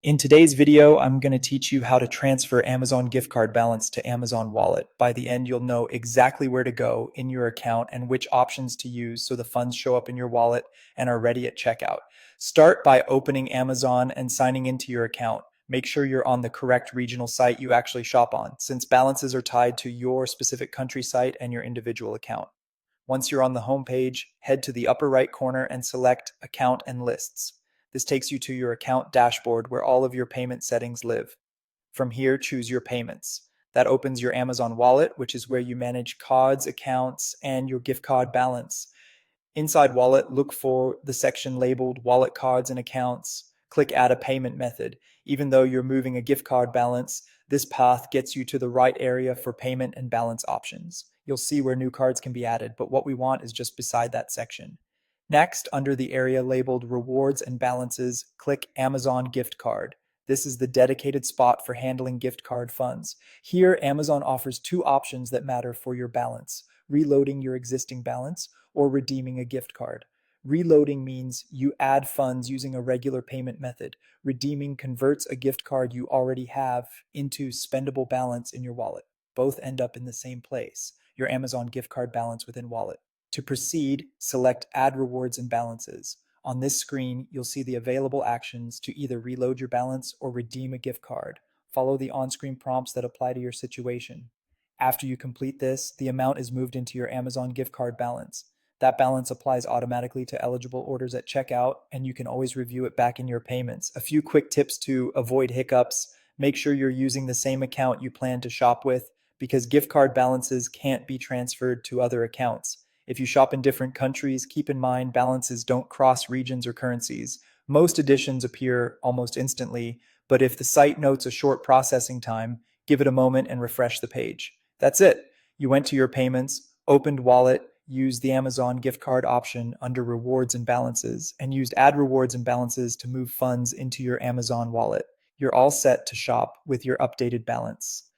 In today's video, I'm going to teach you how to transfer Amazon gift card balance to Amazon Wallet. By the end, you'll know exactly where to go in your account and which options to use so the funds show up in your wallet and are ready at checkout. Start by opening Amazon and signing into your account. Make sure you're on the correct regional site you actually shop on, since balances are tied to your specific country site and your individual account. Once you're on the home page, head to the upper right corner and select Account and Lists. This takes you to your account dashboard where all of your payment settings live. From here, choose your payments. That opens your Amazon wallet, which is where you manage cards, accounts, and your gift card balance. Inside Wallet, look for the section labeled Wallet Cards and Accounts. Click Add a Payment Method. Even though you're moving a gift card balance, this path gets you to the right area for payment and balance options. You'll see where new cards can be added, but what we want is just beside that section. Next, under the area labeled Rewards and Balances, click Amazon Gift Card. This is the dedicated spot for handling gift card funds. Here, Amazon offers two options that matter for your balance: reloading your existing balance or redeeming a gift card. Reloading means you add funds using a regular payment method. Redeeming converts a gift card you already have into spendable balance in your wallet. Both end up in the same place, your Amazon gift card balance within Wallet. To proceed, select Add Rewards and Balances. On this screen, you'll see the available actions to either reload your balance or redeem a gift card. Follow the on-screen prompts that apply to your situation. After you complete this, the amount is moved into your Amazon gift card balance. That balance applies automatically to eligible orders at checkout, and you can always review it back in your payments. A few quick tips to avoid hiccups: make sure you're using the same account you plan to shop with, because gift card balances can't be transferred to other accounts. If you shop in different countries, keep in mind balances don't cross regions or currencies. Most additions appear almost instantly, but if the site notes a short processing time, give it a moment and refresh the page. That's it. You went to your payments, opened Wallet, used the Amazon gift card option under Rewards and Balances, and used Add Rewards and Balances to move funds into your Amazon wallet. You're all set to shop with your updated balance.